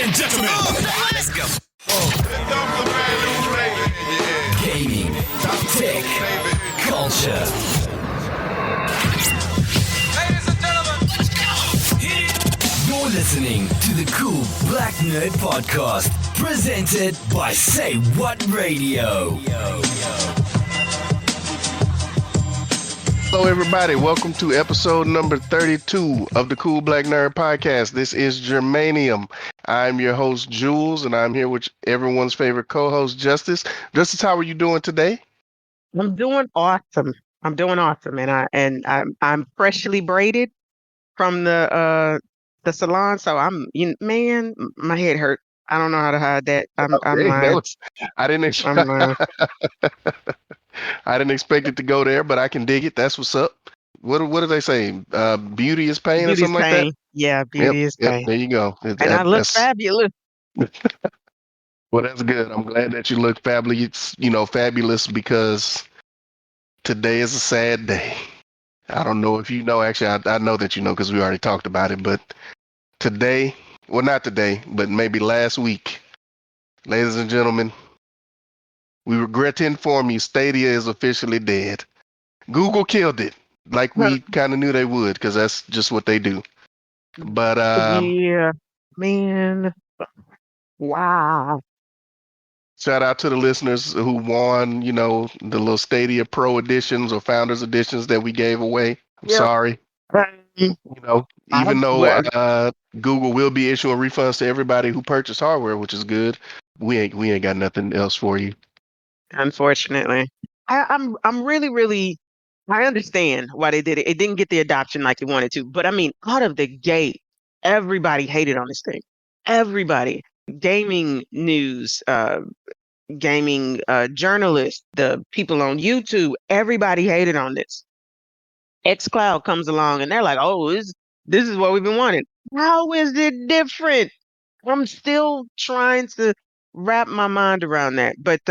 and gentlemen, let's go. Gaming, tech, culture. Ladies and gentlemen, let's go. You're listening to the Cool Black Nerd Podcast, presented by Say What Radio. Hello, everybody. Welcome to episode number 32 of the Cool Black Nerd Podcast. This is Germanium. I'm your host, Jules, and I'm here with everyone's favorite co-host, Justice. Justice, how are you doing today? I'm doing awesome. And I'm freshly braided from the salon. So man, my head hurt. I don't know how to hide that. I'm lying. I didn't I'm lying. I didn't expect it to go there, but I can dig it. That's what's up. What do they say? Beauty is pain or Beauty's something pain. like that? Yeah, beauty is pain. There you go. And I look fabulous. Well, that's good. I'm glad that you look fabulous. Fabulous because today is a sad day. I don't know if you know. Actually, I know that you know because we already talked about it. But today, well, not today, but maybe last week, ladies and gentlemen, we regret to inform you Stadia is officially dead. Google killed it, like we kind of knew they would, because that's just what they do. But yeah, man. Wow. shout out to the listeners who won, the little Stadia Pro editions or Founders editions that we gave away. I'm sorry. Even though Google will be issuing refunds to everybody who purchased hardware, which is good, we ain't got nothing else for you. Unfortunately, I'm really. I understand why they did it. It didn't get the adoption like they wanted to, but I mean, out of the gate, everybody hated on this thing. Everybody, gaming news, gaming journalists, the people on YouTube, everybody hated on this. xCloud comes along and they're like, "Oh, this is what we've been wanting." How is it different? I'm still trying to wrap my mind around that, but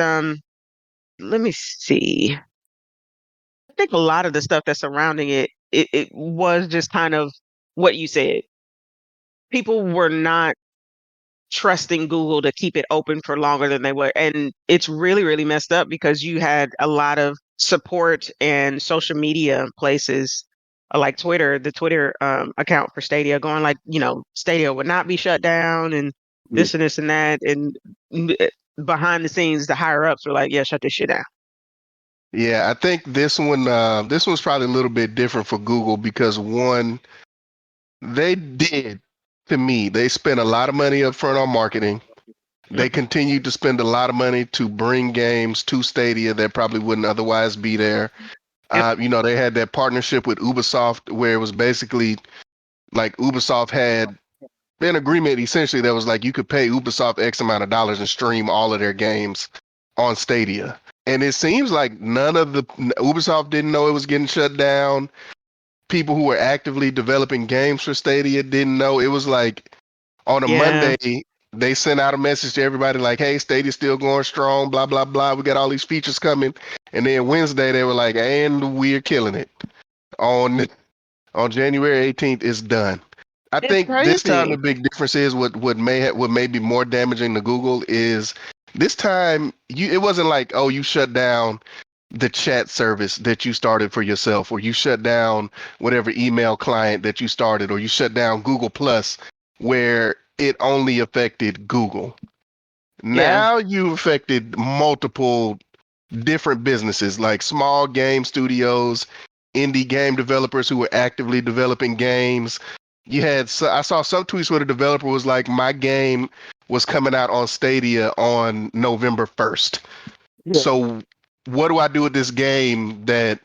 let me see. I think a lot of the stuff that's surrounding it was just kind of what you said. People were not trusting Google to keep it open for longer than they were. And it's really messed up because you had a lot of support and social media places like Twitter, the Twitter account for Stadia going like, Stadia would not be shut down and this and this and that. And behind the scenes, the higher ups were like, yeah, shut this shit down. Yeah, I think this one's probably a little bit different for Google because one, they spent a lot of money up front on marketing. They continued to spend a lot of money to bring games to Stadia that probably wouldn't otherwise be there. Yep. They had that partnership with Ubisoft where it was basically like Ubisoft had an agreement essentially that was like you could pay Ubisoft X amount of dollars and stream all of their games on Stadia. And it seems like Ubisoft didn't know it was getting shut down. People who were actively developing games for Stadia didn't know. It was like on a Monday, they sent out a message to everybody like, hey, Stadia's still going strong, blah, blah, blah. We got all these features coming. And then Wednesday, they were like, and we're killing it. On January 18th, it's done. I think this time the big difference is what may be more damaging to Google is this time it wasn't like, oh, you shut down the chat service that you started for yourself, or you shut down whatever email client that you started, or you shut down Google Plus, where it only affected Google. Now you've affected multiple different businesses, like small game studios, indie game developers who were actively developing games. I saw some tweets where the developer was like, my game was coming out on Stadia on November 1st. Yeah. So what do I do with this game that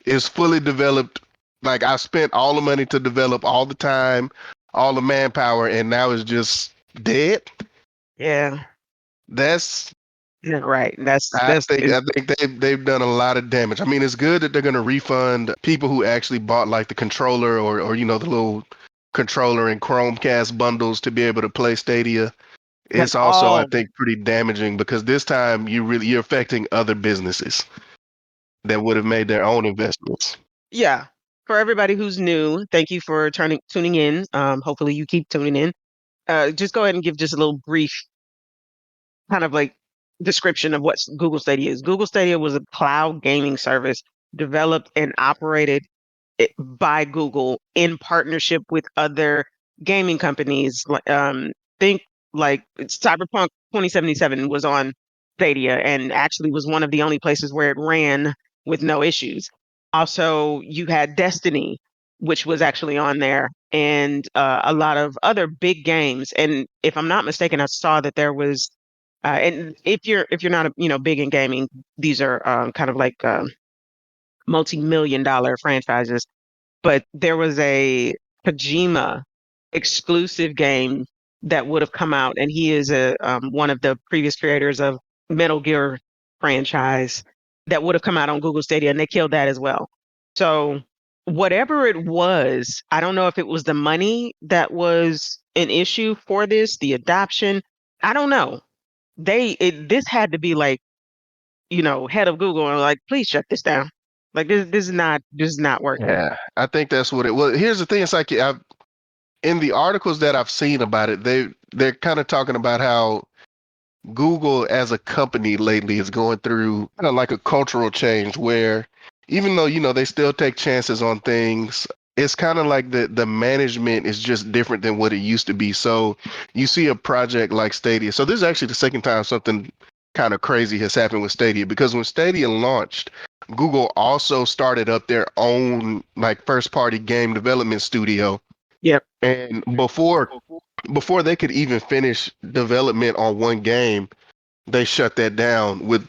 is fully developed? Like I spent all the money to develop, all the time, all the manpower, and now it's just dead. Yeah. That's right. I think they've done a lot of damage. I mean, it's good that they're going to refund people who actually bought like the controller or the little controller and Chromecast bundles to be able to play Stadia. It's also, I think, pretty damaging because this time you're affecting other businesses that would have made their own investments. Yeah. For everybody who's new, thank you for tuning in. Hopefully you keep tuning in. just go ahead and give just a little brief kind of like description of what Google Stadia is. Google Stadia was a cloud gaming service developed and operated by Google in partnership with other gaming companies. Think like Cyberpunk 2077 was on Stadia and actually was one of the only places where it ran with no issues. Also, you had Destiny, which was actually on there, and a lot of other big games. And if I'm not mistaken, I saw that there was and if you're not big in gaming, these are kind of like multi-million dollar franchises. But there was a Kojima exclusive game that would have come out, and he is a one of the previous creators of Metal Gear franchise that would have come out on Google Stadia, and they killed that as well. So whatever it was, I don't know if it was the money that was an issue for this, the adoption. I don't know. This had to be like, head of Google and like, please shut this down. Like this is not working. Yeah, I think that's what it was. Here's the thing: it's like in the articles that I've seen about it, they're kind of talking about how Google as a company lately is going through kind of like a cultural change where even though they still take chances on things, it's kind of like the management is just different than what it used to be. So you see a project like Stadia. So this is actually the second time something kind of crazy has happened with Stadia, because when Stadia launched, Google also started up their own like first party game development studio. Yep. And before they could even finish development on one game, they shut that down with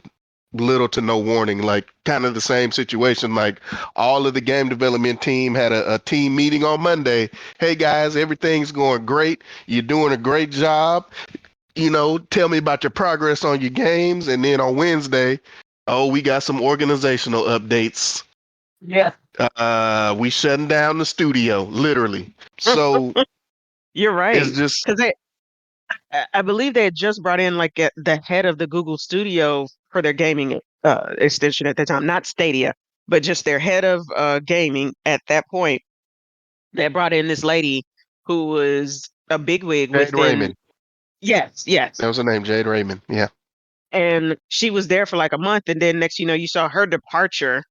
little to no warning. Like kind of the same situation. Like all of the game development team had a team meeting on Monday. Hey guys, everything's going great. You're doing a great job. Tell me about your progress on your games. And then on Wednesday, oh, we got some organizational updates. Yeah. We shutting down the studio, literally. So You're it's right. just Because I believe they had just brought in like the head of the Google Studio for their gaming extension at the time, not Stadia, but just their head of gaming at that point. They brought in this lady who was a bigwig Jade within. Raymond. Yes, yes. That was her name, Jade Raymond. Yeah. And she was there for like a month, and then next, you saw her departure,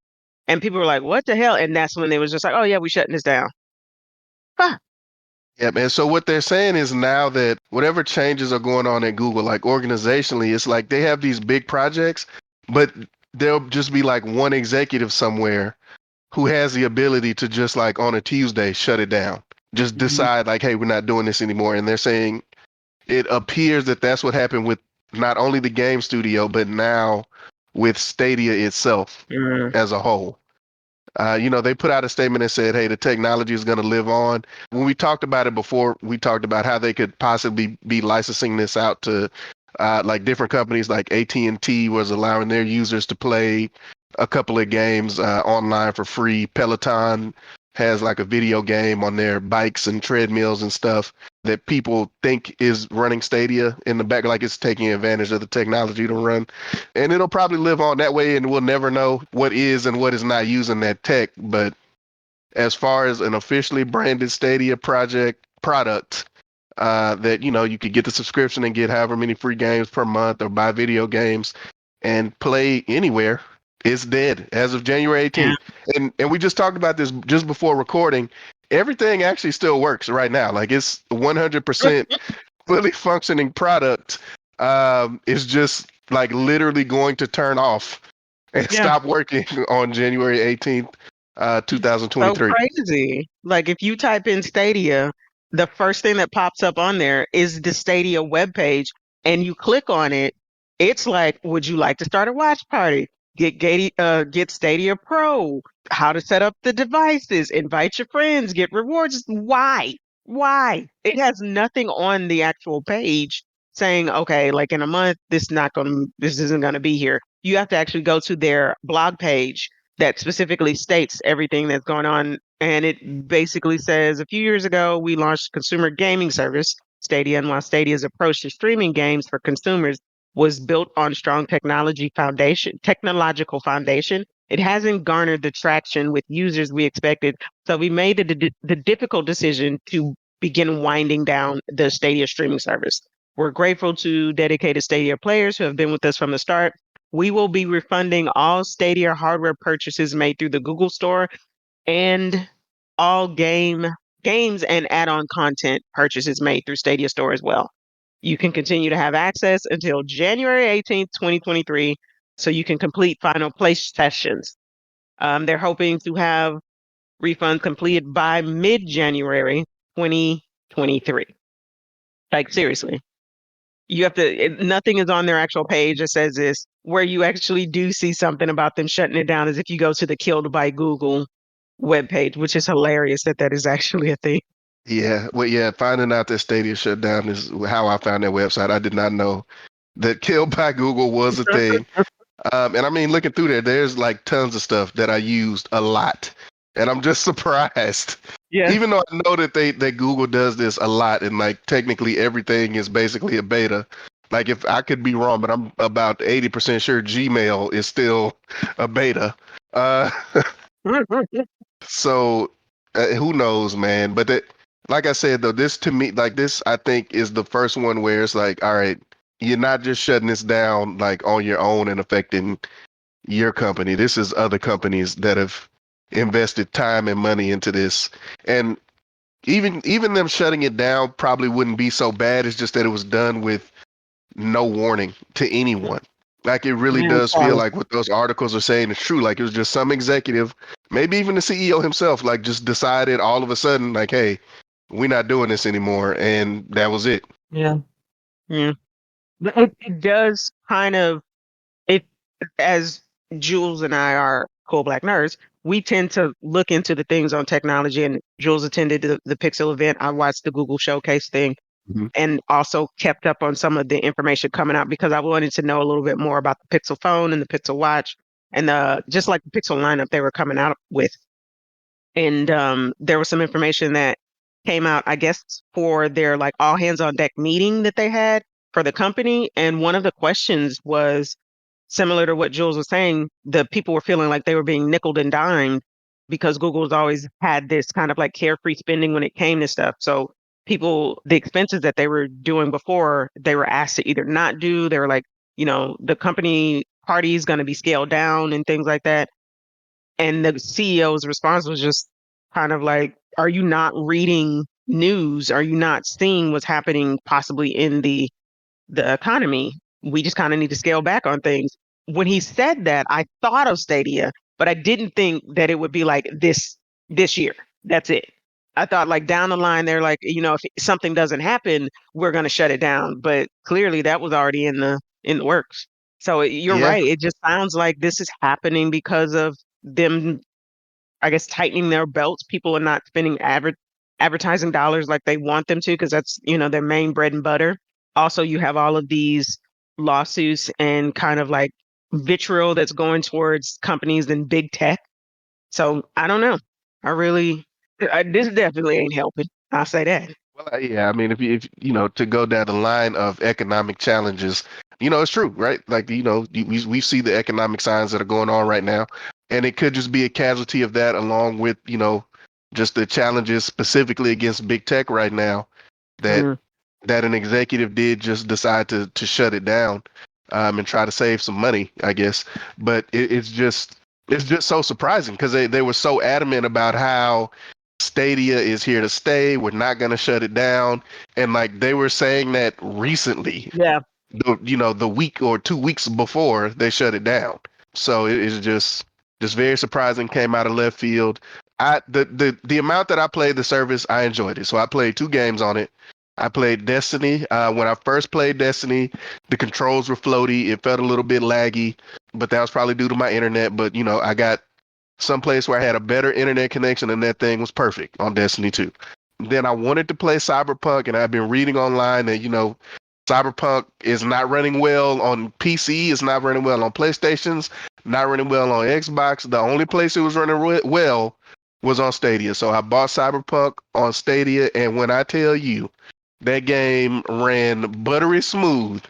and people were like, "What the hell?" And that's when they was just like, "Oh yeah, we shutting this down." Huh. Yeah, man. So what they're saying is now that whatever changes are going on at Google, like organizationally, it's like they have these big projects, but there'll just be like one executive somewhere who has the ability to just like on a Tuesday shut it down. Just Mhm. decide like, hey, we're not doing this anymore. And they're saying it appears that that's what happened with not only the game studio, but now with Stadia itself Mm. as a whole. They put out a statement that said, hey, the technology is going to live on. When we talked about it before, we talked about how they could possibly be licensing this out to like different companies, like AT&T was allowing their users to play a couple of games online for free. Peloton has like a video game on their bikes and treadmills and stuff that people think is running Stadia in the back, like it's taking advantage of the technology to run. And it'll probably live on that way, and we'll never know what is and what is not using that tech. But as far as an officially branded Stadia product, that you could get the subscription and get however many free games per month or buy video games and play anywhere, it's dead as of January Yeah. 18th. And we just talked about this just before recording. Everything actually still works right now. Like it's 100% fully functioning product. Is just like literally going to turn off and Yeah. stop working on January 18th, So 2023. crazy. Like if you type in Stadia, the first thing that pops up on there is the Stadia webpage, and you click on it. It's like, would you like to start a watch party? Get Stadia Pro, how to set up the devices, invite your friends, get rewards. Why? Why? It has nothing on the actual page saying, okay, like in a month, this isn't gonna be here. You have to actually go to their blog page that specifically states everything that's going on. And it basically says a few years ago, we launched a consumer gaming service, Stadia. And while Stadia's approach to streaming games for consumers was built on strong technological foundation, it hasn't garnered the traction with users we expected. So we made the difficult decision to begin winding down the Stadia streaming service. We're grateful to dedicated Stadia players who have been with us from the start. We will be refunding all Stadia hardware purchases made through the Google Store and all games and add-on content purchases made through Stadia Store as well. You can continue to have access until January 18th, 2023, so you can complete final place sessions. They're hoping to have refunds completed by mid-January 2023. Like, seriously. You have to, nothing is on their actual page that says this. Where you actually do see something about them shutting it down is if you go to the Killed by Google webpage, which is hilarious that is actually a thing. Yeah, well, yeah, finding out that Stadia shut down is how I found that website. I did not know that Killed by Google was a thing. And I mean, looking through there, there's like tons of stuff that I used a lot, and I'm just surprised. Yeah. Even though I know that Google does this a lot, and like technically everything is basically a beta. Like if I could be wrong, but I'm about 80% sure Gmail is still a beta. Uh, so who knows, man? But that, like I said though, this to me, like this, I think is the first one where it's like, all right, you're not just shutting this down like on your own and affecting your company. This is other companies that have invested time and money into this. And even them shutting it down probably wouldn't be so bad. It's just that it was done with no warning to anyone. Like it really Yeah, does feel like what those articles are saying is true. Like it was just some executive, maybe even the CEO himself, like just decided all of a sudden, like, hey, we're not doing this anymore, and that was it. Yeah. Yeah. But it does kind of, it, as Jules and I are cool black nerds, we tend to look into the things on technology. And Jules attended the Pixel event. I watched the Google Showcase thing Mhm. and also kept up on some of the information coming out because I wanted to know a little bit more about the Pixel phone and the Pixel Watch and just like the Pixel lineup they were coming out with. And there was some information that came out, I guess, for their like all hands on deck meeting that they had for the company. And one of the questions was similar to what Jules was saying. The people were feeling like they were being nickeled and dimed because Google's always had this kind of like carefree spending when it came to stuff. So people, the expenses that they were doing before, they were asked to either not do. They were like, the company party is going to be scaled down and things like that. And the CEO's response was just kind of like, are you not reading news? Are you not seeing what's happening possibly in the economy? We just kind of need to scale back on things. When he said that, I thought of Stadia, but I didn't think that it would be like this year. That's it. I thought like down the line, they're like, if something doesn't happen, we're going to shut it down. But clearly that was already in the works. So you're Yeah, right. It just sounds like this is happening because of them, I guess, tightening their belts. People are not spending advertising dollars like they want them to because that's, their main bread and butter. Also, you have all of these lawsuits and kind of like vitriol that's going towards companies and big tech. So I don't know. This definitely ain't helping. I'll say that. well, yeah. I mean, if to go down the line of economic challenges, it's true, right? Like we see the economic signs that are going on right now, and it could just be a casualty of that, along with just the challenges specifically against big tech right now. That Mm, that an executive did just decide to shut it down, and try to save some money, I guess. But it's just so surprising because they were so adamant about how Stadia is here to stay. We're not going to shut it down. And like they were saying that recently, yeah. the week or 2 weeks before they shut it down. So it is just very surprising. Came out of left field. The amount that I played the service, I enjoyed it. So I played 2 games on it. I played Destiny. When I first played Destiny, the controls were floaty. It felt a little bit laggy, but that was probably due to my internet. But I got someplace where I had a better internet connection, and that thing was perfect on Destiny 2. Then I wanted to play Cyberpunk, and I've been reading online that Cyberpunk is not running well on PC, it's not running well on PlayStations, not running well on Xbox. The only place it was running well was on Stadia. So I bought Cyberpunk on Stadia, and when I tell you that game ran buttery smooth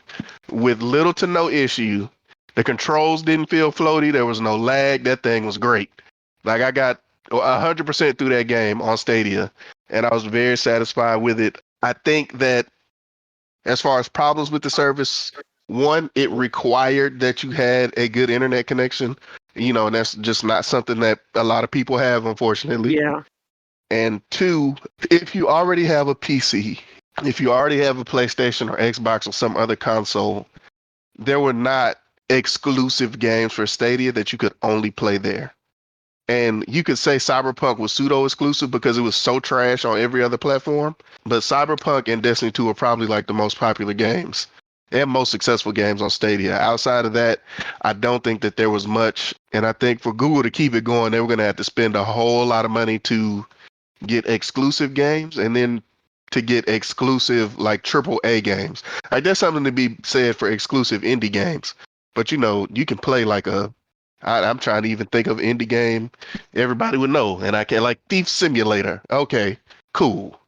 with little to no issue. The controls didn't feel floaty. There was no lag. That thing was great. Like I got 100% through that game on Stadia, and I was very satisfied with it. I think that as far as problems with the service, one, it required that you had a good internet connection. And that's just not something that a lot of people have, unfortunately. Yeah. And two, if you already have a PC, if you already have a PlayStation or Xbox or some other console, there were not exclusive games for Stadia that you could only play there. And you could say Cyberpunk was pseudo exclusive because it was so trash on every other platform. But Cyberpunk and Destiny 2 are probably like the most popular games and most successful games on Stadia. Outside of that, I don't think that there was much. And I think for Google to keep it going, they were going to have to spend a whole lot of money to get exclusive games and then to get exclusive like triple A games. Like there's something to be said for exclusive indie games. But you can play like I'm trying to even think of indie game everybody would know, and I can like Thief Simulator. Okay, cool.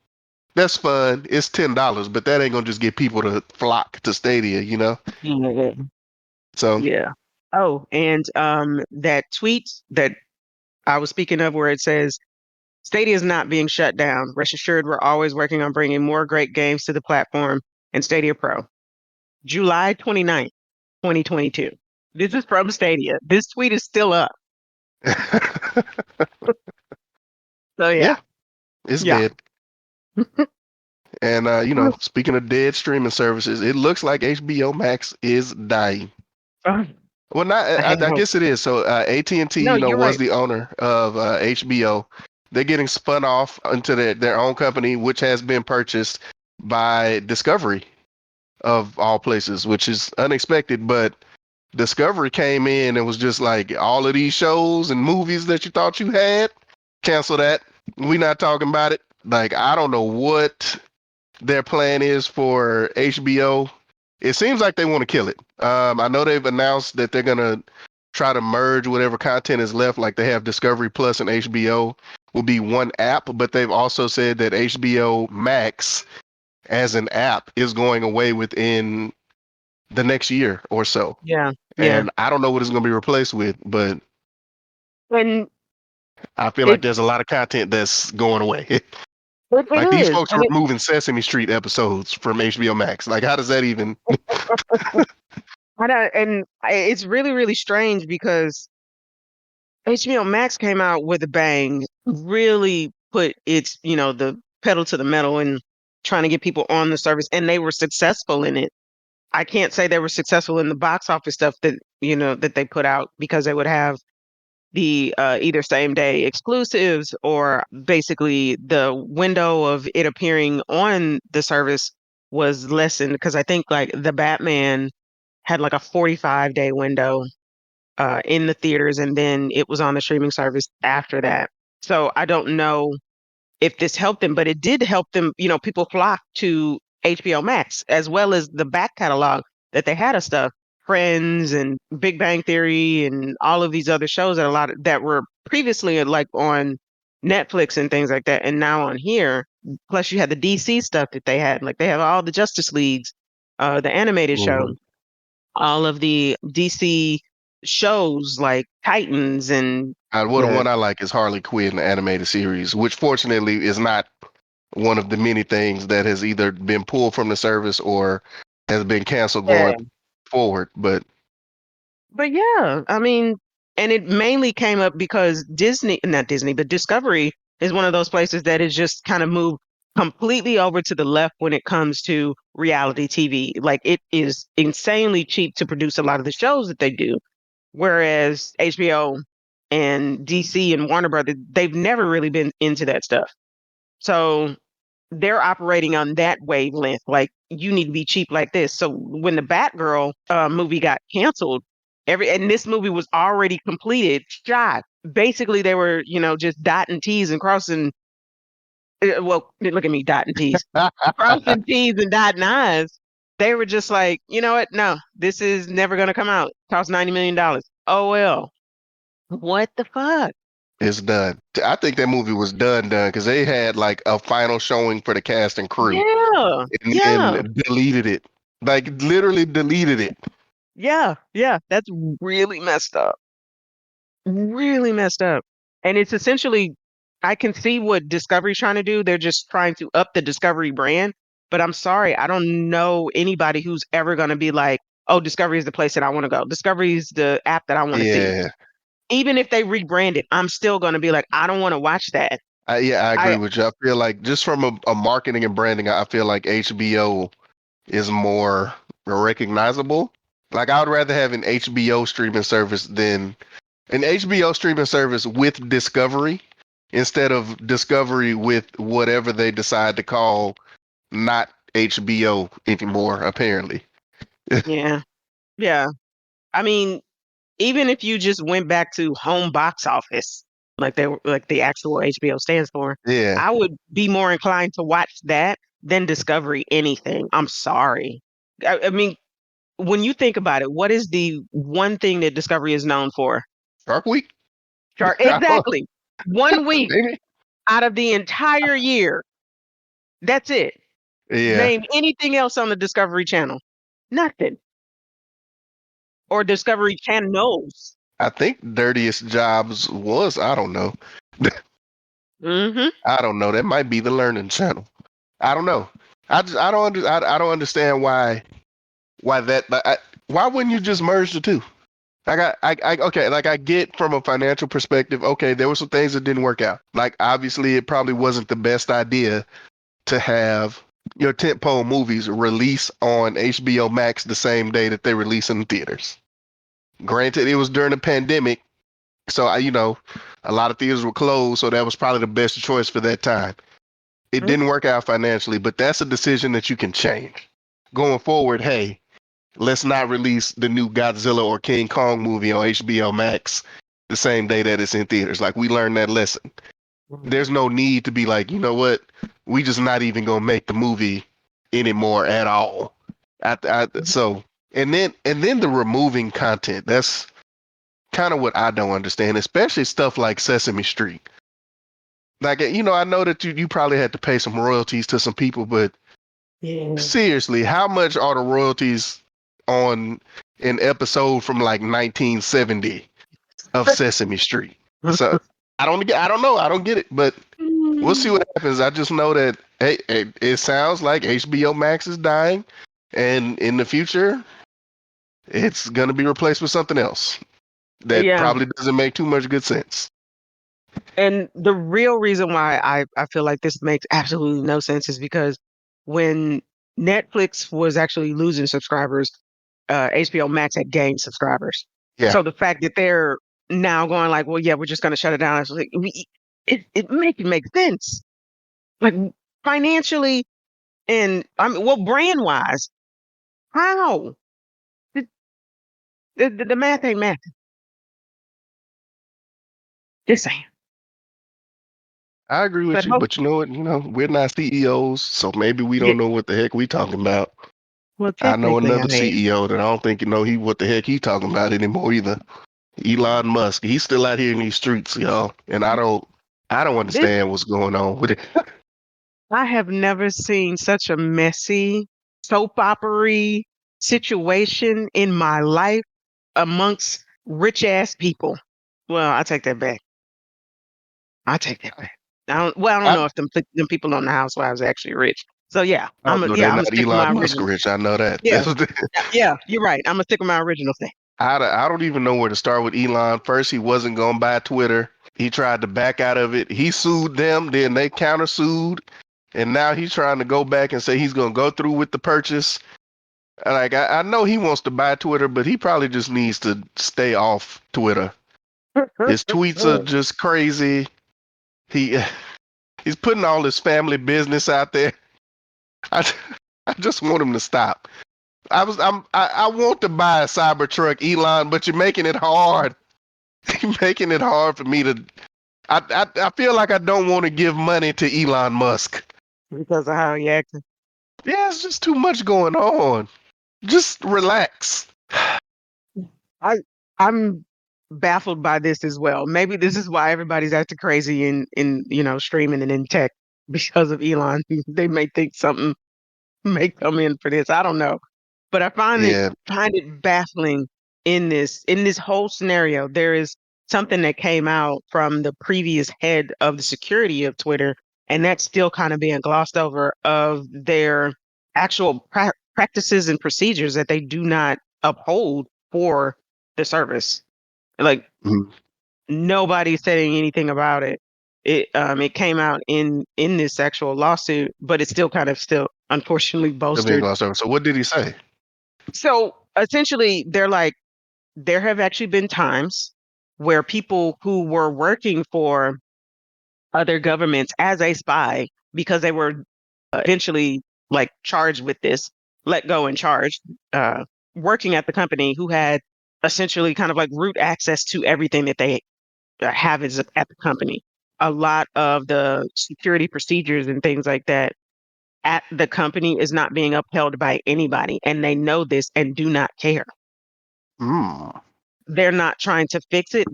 That's fun. It's $10, but that ain't gonna just get people to flock to Stadia. Mhm. So Yeah. Oh, and that tweet that I was speaking of where it says Stadia is not being shut down. Rest assured, we're always working on bringing more great games to the platform and Stadia Pro. July 29th, 2022. This is from Stadia. This tweet is still up. So yeah, yeah. it's Yeah. dead. And speaking of dead streaming services, it looks like HBO Max is dying. I Well, not. I hope. guess it is. So AT&T, No, you're was right. the owner of HBO. They're getting spun off into their own company, which has been purchased by Discovery, of all places, which is unexpected. But Discovery came in and was just like, all of these shows and movies that you thought you had, cancel that. We not talking about it. Like, I don't know what their plan is for HBO. It seems like they want to kill it. I know they've announced that they're gonna try to merge whatever content is left, like they have Discovery Plus and HBO will be one app, but they've also said that HBO Max as an app is going away within the next year or so. Yeah. Yeah. And I don't know what it's going to be replaced with, but And I feel like it there's a lot of content that's going away. it Like these is. folks are removing Sesame Street episodes from HBO Max. Like, how does that even? It's really, really strange because HBO Max came out with a bang, really put the pedal to the metal and trying to get people on the service, and they were successful in it. I can't say they were successful in the box office stuff that they put out because they would have the either same day exclusives or basically the window of it appearing on the service was lessened because I think like the Batman had like a 45-day window in the theaters, and then it was on the streaming service after that. So I don't know if this helped them, but it did help them. People flocked to HBO Max as well as the back catalog that they had of stuff, Friends and Big Bang Theory, and all of these other shows that were previously like on Netflix and things like that, and now on here. Plus, you had the DC stuff that they had, like they have all the Justice Leagues, the animated show, Mhm. all of the DC shows like Titans and Well, the the one I like is Harley Quinn, the animated series, which fortunately is not one of the many things that has either been pulled from the service or has been canceled yeah. going forward. But But yeah, I mean, and it mainly came up because not Disney, but Discovery is one of those places that has just kind of moved completely over to the left when it comes to reality TV. Like it is insanely cheap to produce a lot of the shows that they do, whereas HBO and DC and Warner Brothers, they've never really been into that stuff. So they're operating on that wavelength. Like you need to be cheap like this. So when the Batgirl movie got canceled, and this movie was already completed, shot. Basically, they were just dotting T's and crossing. Well, look at me dotting T's, crossing T's and dotting I's. They were just like, you know what? No, this is never gonna come out. Cost $90 million. Oh well. What the fuck? it's done. I think that movie was done because they had like a final showing for the cast and crew Yeah, and yeah, then deleted it. Like literally deleted it. yeah, yeah. That's really messed up. Really messed up. And it's essentially I can see what Discovery's trying to do. They're just trying to up the Discovery brand. But I'm sorry, I don't know anybody who's ever going to be like, oh, Discovery is the place that I want to go. Discovery is the app that I want to see. Yeah, Even if they rebrand it, I'm still going to be like, I don't want to watch that. I agree I with you. I feel like just from a marketing and branding, I feel like HBO is more recognizable. Like I would rather have an HBO streaming service than an HBO streaming service with Discovery instead of Discovery with whatever they decide to call not HBO anymore, apparently. yeah, yeah. I mean, even if you just went back to home box office, like the actual HBO stands for, Yeah. I would be more inclined to watch that than Discovery anything. I'm sorry. I mean, when you think about it, what is the one thing that Discovery is known for? Shark Week? Shark. Exactly. 1 week Maybe. out of the entire year. That's it. Yeah. Name anything else on the Discovery Channel. Nothing. Or Discovery Channels. I think Dirtiest Jobs was, I don't know. Mm-hmm. I don't know. That might be the learning channel. I don't know. I don't understand why that but why wouldn't you just merge the two? Okay, like I get from a financial perspective, okay, there were some things that didn't work out. Like obviously it probably wasn't the best idea to have your tentpole movies release on HBO Max the same day that they release in the theaters. Granted, it was during the pandemic, so a lot of theaters were closed, so that was probably the best choice for that time. It didn't work out financially, but that's a decision that you can change. Going forward, hey, let's not release the new Godzilla or King Kong movie on HBO Max the same day that it's in theaters. Like we learned that lesson. There's no need to be like, you know what? We just not even gonna make the movie anymore at all. So and then the removing content. That's kind of what I don't understand, especially stuff like Sesame Street. Like I know that you probably had to pay some royalties to some people, but Yeah. seriously, how much are the royalties on an episode from like 1970 of Sesame Street? So I don't know. I don't get it, but we'll see what happens. I just know that hey, it sounds like HBO Max is dying, and in the future, it's gonna be replaced with something else that Yeah. probably doesn't make too much good sense. And the real reason why I feel like this makes absolutely no sense is because when Netflix was actually losing subscribers, HBO Max had gained subscribers. Yeah, So the fact that they're now going like, well, yeah, we're just going to shut it down. It's like, it makes sense. Like financially and I mean, well, brand wise, how? The, the math ain't math. Just saying. I agree with But you, but you know what? We're not CEOs, so maybe we yeah, don't know what the heck we talking about. well, I know technically, I another mean, CEO that I don't think he what the heck he talking about anymore either. Elon Musk. He's still out here in these streets, y'all, and I don't this understand what's going on with it. I have never seen such a messy soap opera situation in my life amongst rich ass people. Well, I take that back. I take that back. I don't I, know if them people on the Housewives are actually rich. So yeah, oh no, they're I'm gonna not stick with my Elon Musk original. rich. I know that. Yeah, yeah, you're right. I'm gonna stick with my original thing. I don't even know where to start with Elon. First, he wasn't going to buy Twitter. He tried to back out of it. He sued them. Then they countersued, and now he's trying to go back and say he's going to go through with the purchase. Like I know he wants to buy Twitter, but he probably just needs to stay off Twitter. His tweets are just crazy. He he's putting all his family business out there. I I just want him to stop. I want to buy a Cybertruck, Elon, but you're making it hard. You're making it hard for me to. I feel like I don't want to give money to Elon Musk. Because of how he acted. Yeah, it's just too much going on. Just relax. I I'm baffled by this as well. Maybe this is why everybody's acting crazy in streaming and in tech because of Elon. They may think something may come in for this. I don't know. But I Yeah, find it baffling in this whole scenario. There is something that came out from the previous head of the security of Twitter, and that's still kind of being glossed over, of their actual practices and procedures that they do not uphold for the service. Like, Mhm. nobody's saying anything about it. It came out in this actual lawsuit, but it's still kind of still unfortunately Still being bolstered. glossed over. So what did he say? So essentially, they're like, there have actually been times where people who were working for other governments as a spy, because they were eventually like charged with this, let go and charged, working at the company, who had essentially kind of like root access to everything that they have is at the company. A lot of the security procedures and things like that at the company is not being upheld by anybody, and they know this and do not care. Mm. They're not trying to fix it.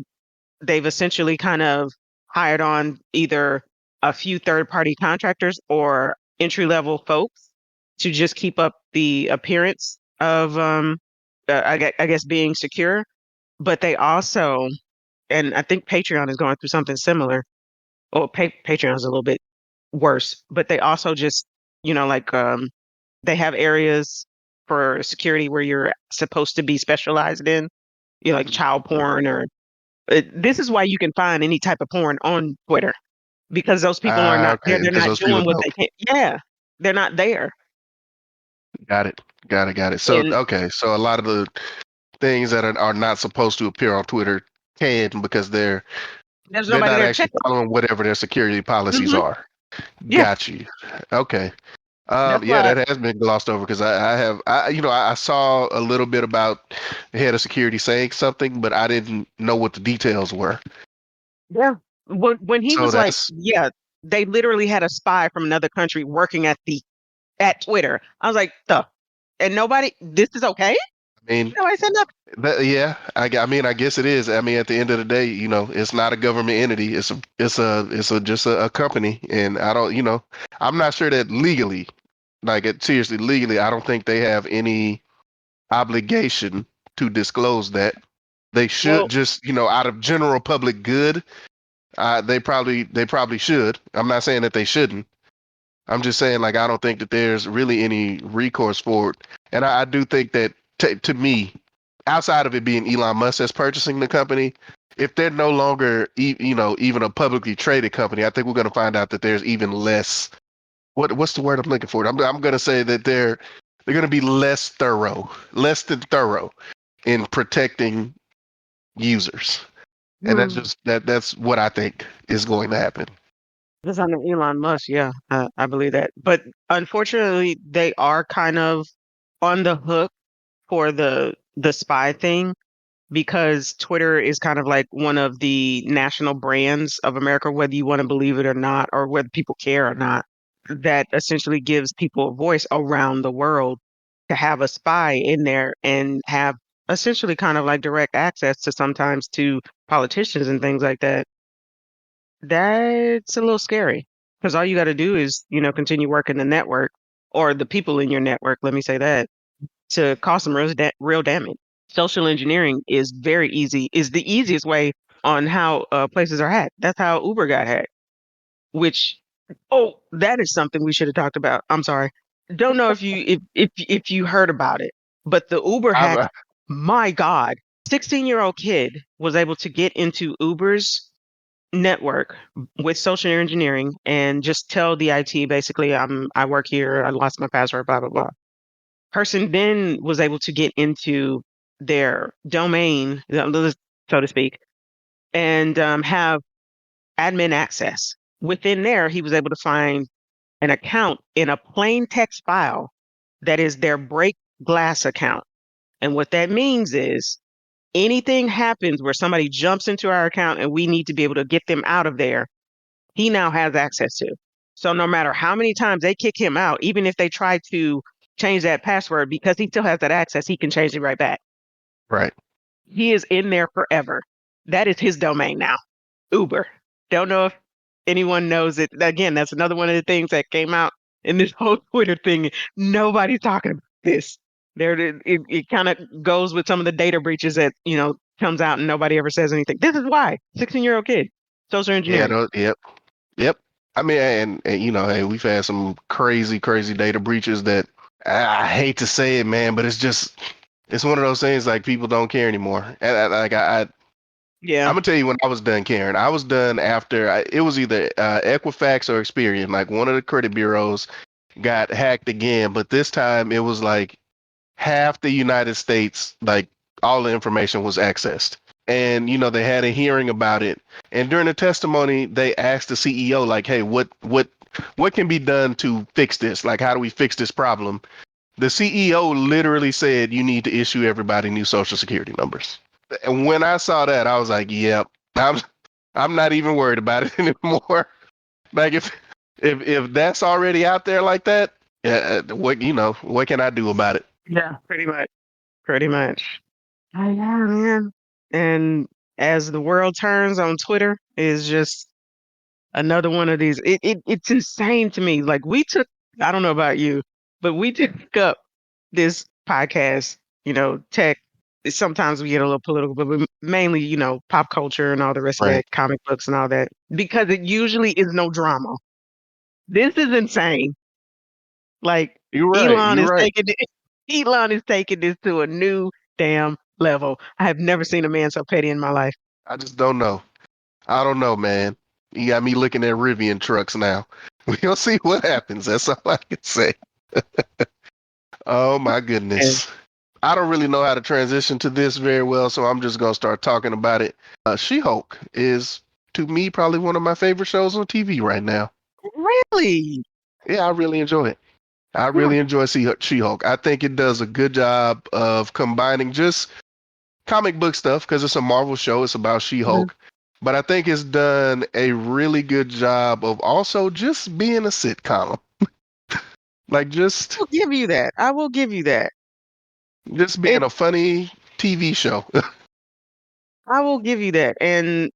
They've essentially kind of hired on either a few third party contractors or entry level folks to just keep up the appearance of, I guess, being secure. But they also, and I think Patreon is going through something similar. Well, Patreon is a little bit worse, but they also just, like, they have areas for security where you're supposed to be specialized in, like child porn, or this is why you can find any type of porn on Twitter, because those people are not there. Okay, They're because not those people doing what don't. they can. Yeah, they're not there. Got it. Got it. Got it. So And okay, so a lot of the things that are not supposed to appear on Twitter can, because there's they're nobody not there actually checking. following whatever their security policies Hmm. are. Yeah, Got you. Okay. that's Yeah, why. that has been glossed over because I saw a little bit about the head of security saying something, but I didn't know what the details were. Yeah, when he So was like, that's, yeah, they literally had a spy from another country working at Twitter. I was like, the and nobody. This is okay. I mean, Nobody said nothing. yeah, I mean, I guess it is. I mean, at the end of the day, it's not a government entity. It's just a company, and I don't, I'm not sure that legally, seriously, legally, I don't think they have any obligation to disclose that. They should Well, just, out of general public good, they probably should. I'm not saying that they shouldn't. I'm just saying, like, I don't think that there's really any recourse for it. And I do think that, to me, outside of it being Elon Musk that's purchasing the company, if they're no longer, even a publicly traded company, I think we're going to find out that there's even less. What's the word I'm looking for? I'm going to say that they're going to be less than thorough in protecting users, and hmm, that's what I think is going to happen. because I know Elon Musk. Yeah, I believe that. But unfortunately, they are kind of on the hook for the spy thing, because Twitter is kind of like one of the national brands of America, whether you want to believe it or not, or whether people care or not, that essentially gives people a voice around the world to have a spy in there and have essentially kind of like direct access to sometimes to politicians and things like that. That's a little scary, because all you got to do is, continue working the network, or the people in your network, let me say that, to cause some real damage. Social engineering is very easy, is the easiest way on how places are hacked. That's how Uber got hacked, which, oh, that is something we should have talked about. I'm sorry. Don't know if you heard about it, but the Uber hack, I, my God, 16-year-old kid was able to get into Uber's network with social engineering and just tell the IT basically, I work here, I lost my password, blah blah blah. Person then was able to get into their domain, so to speak, and have admin access. Within there, he was able to find an account in a plain text file that is their break glass account. And what that means is anything happens where somebody jumps into our account and we need to be able to get them out of there, he now has access to. So no matter how many times they kick him out, even if they try to change that password, because he still has that access, he can change it right back. right. He is in there forever. That is his domain now. Uber. Don't know if anyone knows it. Again, that's another one of the things that came out in this whole Twitter thing. Nobody's talking about this. There, it kind of goes with some of the data breaches that comes out and nobody ever says anything. This is why 16-year-old kid, social Yeah, engineering. yep. I mean, and you know, hey, we've had some crazy, crazy data breaches that I hate to say it, man, but it's one of those things like people don't care anymore. And I'm Yeah. gonna tell you when I was done caring. I was done after it was either Equifax or Experian. Like one of the credit bureaus got hacked again, but this time it was like half the United States, like all the information was accessed. And you know they had a hearing about it, and during the testimony they asked the CEO like, "Hey, what can be done to fix this? Like, how do we fix this problem?" The CEO literally said, "You need to issue everybody new social security numbers." And when I saw that, I was like, "Yep, I'm not even worried about it anymore." Like if that's already out there like that, what can I do about it? Yeah. Pretty much. Pretty much. Oh, yeah, man. And as the world turns on Twitter is just another one of these. It's insane to me. Like I don't know about you, but we took up this podcast, tech. Sometimes we get a little political, but mainly, pop culture and all the rest of Right. that, comic books and all that, because it usually is no drama. This is insane. Like You're right. Elon You're is right. taking Elon is taking this to a new damn level. I have never seen a man so petty in my life. I just don't know. I don't know, man. You got me looking at Rivian trucks now. We'll see what happens. That's all I can say. Oh my And goodness. I don't really know how to transition to this very well, so I'm just gonna start talking about it. She-Hulk is, to me, probably one of my favorite shows on TV right now. really, Yeah, I really enjoy it. I yeah, really enjoy She-Hulk. I think it does a good job of combining just comic book stuff because it's a Marvel show. It's about mhm. She-Hulk. But I think it's done a really good job of also just being a sitcom. Like I'll give you that. I will give you that. just being It. a funny TV show. I will give you that. And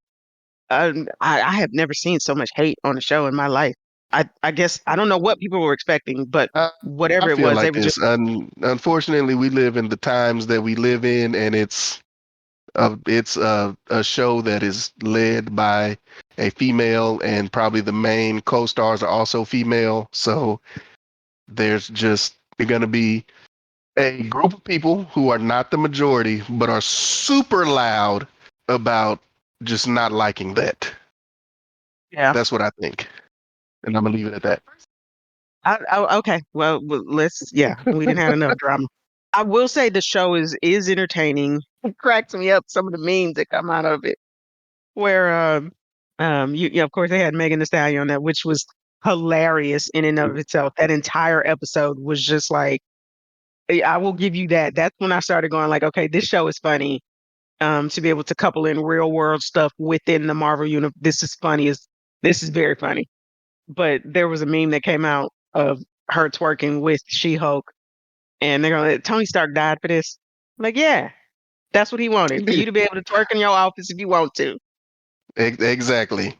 I have never seen so much hate on a show in my life. I guess I don't know what people were expecting, but I, I whatever it feel was, they like were just this. Unfortunately, we live in the times that we live in, and it's a show that is led by a female, and probably the main co-stars are also female. So there's just going to be a group of people who are not the majority, but are super loud about just not liking that. yeah. That's what I think, and I'm gonna leave it at that. Okay. Well, let's. Yeah, we didn't have enough drama. I will say the show is entertaining. It cracks me up some of the memes that come out of it. Where of course they had Megan Thee Stallion on that, which was hilarious in and of itself. That entire episode was just like, I will give you that. That's when I started going like, okay, this show is funny. To be able to couple in real world stuff within the Marvel universe, this is very funny. But there was a meme that came out of her twerking with She-Hulk, and they're going, Tony Stark died for this. I'm like, yeah, that's what he wanted, for you to be able to twerk in your office if you want to. Exactly.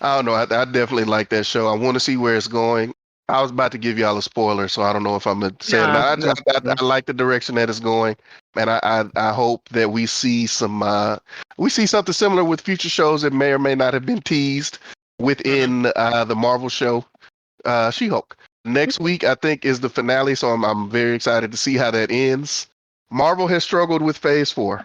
I don't know. I definitely like that show. I want to see where it's going. I was about to give y'all a spoiler, so I don't know if I'm gonna say it Nah, about. no. I like the direction that it's going, and I hope that we see something similar with future shows that may or may not have been teased Mhm. within the Marvel show, She-Hulk. Next week, I think, is the finale, so I'm very excited to see how that ends. Marvel has struggled with Phase 4. Yeah.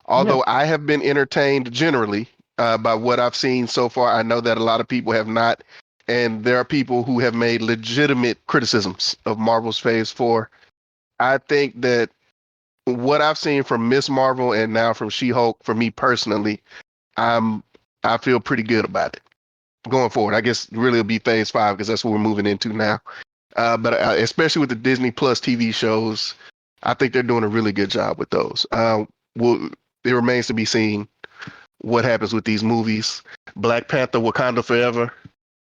Although I have been entertained generally by what I've seen so far, I know that a lot of people have not. And there are people who have made legitimate criticisms of Marvel's Phase 4. I think that what I've seen from Miss Marvel and now from She-Hulk, for me personally, I'm I feel pretty good about it going forward. I guess really it'll be Phase 5 because that's what we're moving into now. But especially with the Disney Plus TV shows, I think they're doing a really good job with those. Well, it remains to be seen what happens with these movies. Black Panther: Wakanda Forever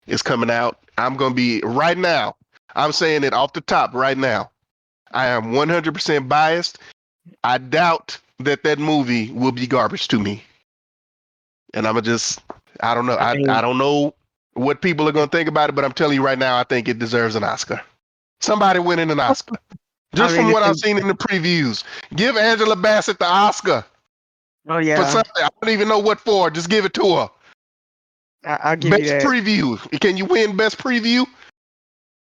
is coming out. I'm going to be right now. I'm saying it off the top right now. I am 100% biased. I doubt that movie will be garbage to me. And I'm gonna just, I don't know. I I mean, don't know what people are going to think about it, but I'm telling you right now, I think it deserves an Oscar. Somebody winning an Oscar. I Just mean, from it's what I've seen in the previews. Give Angela Bassett the Oscar oh for yeah, something. I don't even know what for. Just give it to her. I'll give you Best that. preview. Can you win best preview?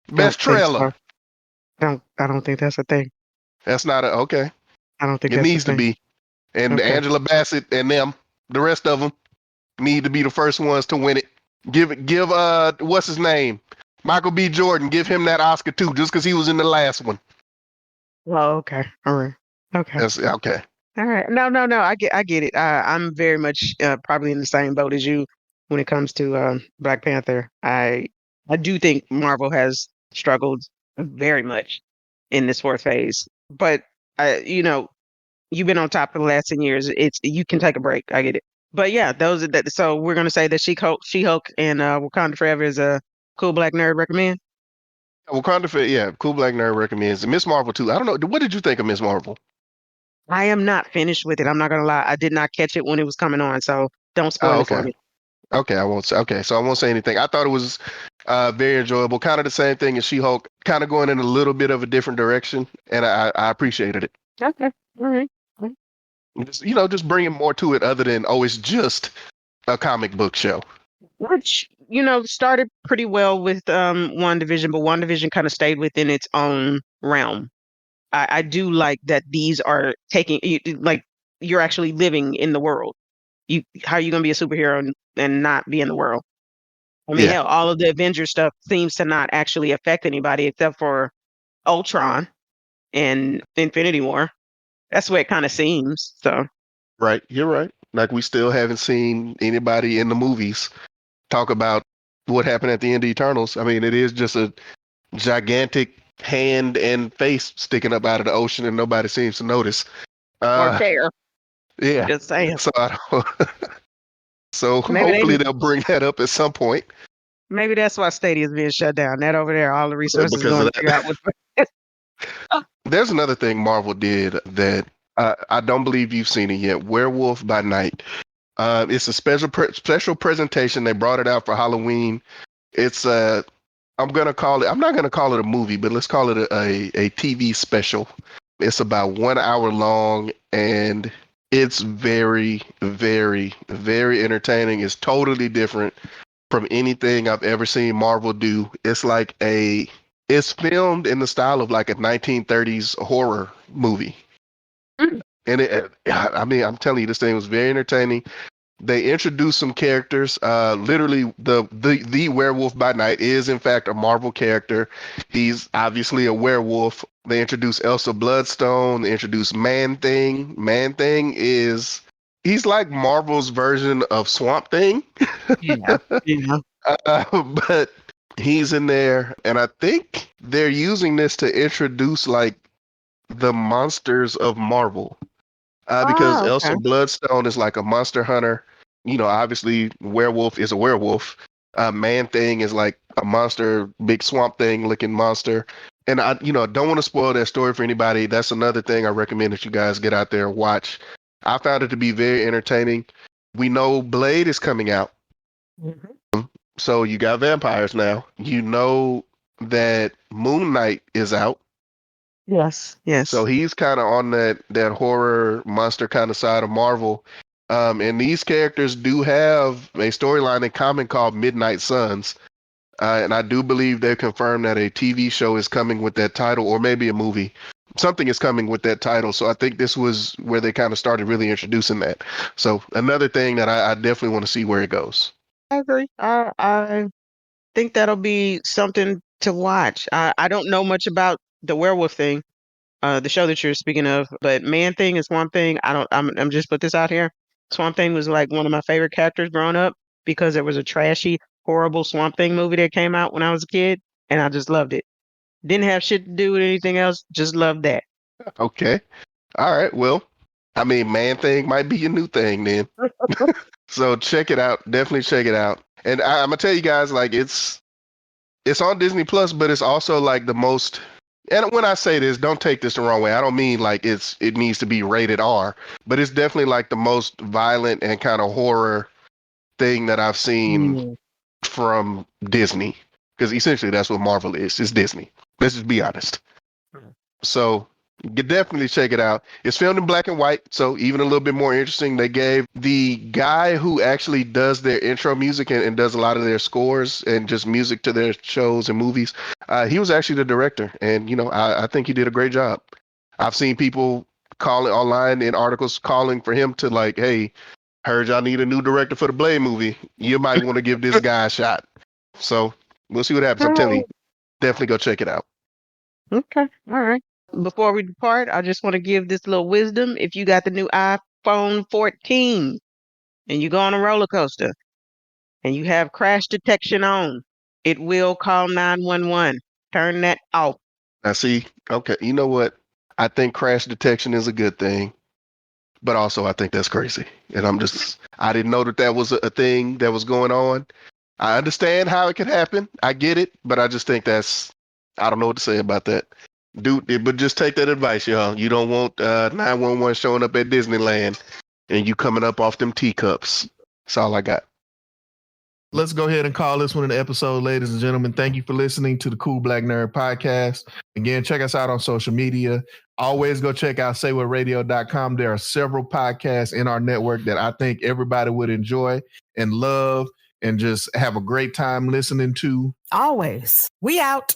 Don't Best think trailer. so. I don't think that's a thing. That's not a okay. I don't think It that's a needs to thing. be. And Okay. Angela Bassett and them, the rest of them, need to be the first ones to win it. Give what's his name? Michael B. Jordan, give him that Oscar too, just because he was in the last one. Oh, okay. All right. Okay. That's okay. All right. No. I get it. I'm very much probably in the same boat as you when it comes to Black Panther. I do think Marvel has struggled very much in this fourth phase, but you've been on top for the last 10 years. It's you can take a break. I get it. But yeah, those are that. So we're gonna say that She-Hulk, and Wakanda Forever is a cool black nerd recommend. Wakanda Fit, yeah, Cool Black Nerd recommends. And Miss Marvel too. I don't know. What did you think of Miss Marvel? I am not finished with it. I'm not gonna lie. I did not catch it when it was coming on, so don't Oh, spoil it for okay. me. Okay, I won't say. Okay, so I won't say anything. I thought it was very enjoyable. Kind of the same thing as She-Hulk, kind of going in a little bit of a different direction, and I appreciated it. Okay. All right. Just, just bringing more to it other than it's just a comic book show. Which, started pretty well with WandaVision, but WandaVision kind of stayed within its own realm. I do like that these are taking like you're actually living in the world. How are you gonna be a superhero and not be in the world? I mean, Yeah, hell, all of the Avengers stuff seems to not actually affect anybody except for Ultron and Infinity War. That's the way it kind of seems. So, right. You're right. Like we still haven't seen anybody in the movies talk about what happened at the end of Eternals. I mean, it is just a gigantic hand and face sticking up out of the ocean, and nobody seems to notice. or Uh, care. yeah. Just saying. So I don't. So Maybe they hopefully they'll bring that up at some point maybe that's why Stadia is being shut down. That over there, all the resources because going of to figure out that. what. There's another thing Marvel did that I don't believe you've seen it yet. Werewolf by Night. It's a special presentation. They brought it out for Halloween. It's I'm gonna call it. I'm not gonna call it a movie, but let's call it a TV special. It's about 1 hour long, and it's very, very, very entertaining. It's totally different from anything I've ever seen Marvel do. It's filmed in the style of like a 1930s horror movie. Mm. And I mean, I'm telling you, this thing was very entertaining. They introduced some characters. Literally, the werewolf by night is in fact a Marvel character. He's obviously a werewolf. They introduced Elsa Bloodstone. They introduced Man Thing. Man Thing is he's like Marvel's version of Swamp Thing. Yeah. Yeah. But he's in there, and I think they're using this to introduce like the monsters of Marvel. Because Oh, Elsa okay. Bloodstone is like a monster hunter. Obviously, werewolf is a werewolf. Man Thing is like a monster, big swamp thing looking monster. And I don't want to spoil that story for anybody. That's another thing I recommend that you guys get out there and watch. I found it to be very entertaining. We know Blade is coming out. Mhm. So you got vampires now. You know that Moon Knight is out. Yes. So Yes. he's kind of on that horror monster kind of side of Marvel. And these characters do have a storyline in common called Midnight Suns. And I do believe they confirmed that a TV show is coming with that title, or maybe a movie. Something is coming with that title. So I think this was where they kind of started really introducing that. So another thing that I definitely want to see where it goes. I agree. I think that'll be something to watch. I don't know much about the werewolf thing, the show that you're speaking of, but Man Thing is one thing. I don't. I'm just put this out here. Swamp Thing was like one of my favorite characters growing up because there was a trashy, horrible Swamp Thing movie that came out when I was a kid, and I just loved it. Didn't have shit to do with anything else. Just loved that. Okay. All right. Well, I mean, Man Thing might be your new thing then. So check it out. Definitely check it out. And I'm gonna tell you guys, like it's on Disney Plus, but it's also like the most. And when I say this, don't take this the wrong way. I don't mean like it needs to be rated R, but it's definitely like the most violent and kind of horror thing that I've seen Mm. from Disney. Because essentially that's what Marvel is. It's Disney. Let's just be honest. So you can definitely check it out. It's filmed in black and white, so even a little bit more interesting. They gave the guy who actually does their intro music and does a lot of their scores and just music to their shows and movies. He was actually the director, and I think he did a great job. I've seen people calling online in articles calling for him to like, hey, heard y'all need a new director for the Blade movie. You might want to give this guy a shot. So we'll see what happens. I'm telling you, definitely go check it out. Okay. All right. Before we depart, I just want to give this little wisdom. If you got the new iPhone 14 and you go on a roller coaster and you have crash detection on, it will call 911. Turn that off. I see. Okay. You know what? I think crash detection is a good thing, but also I think that's crazy. And I didn't know that was a thing that was going on. I understand how it could happen. I get it, but I just think I don't know what to say about that. Dude, but just take that advice, y'all. You don't want 911 showing up at Disneyland and you coming up off them teacups. That's all I got. Let's go ahead and call this one an episode, ladies and gentlemen. Thank you for listening to the Cool Black Nerd Podcast. Again, check us out on social media. Always go check out saywhatradio.com. There are several podcasts in our network that I think everybody would enjoy and love and just have a great time listening to. Always. We out.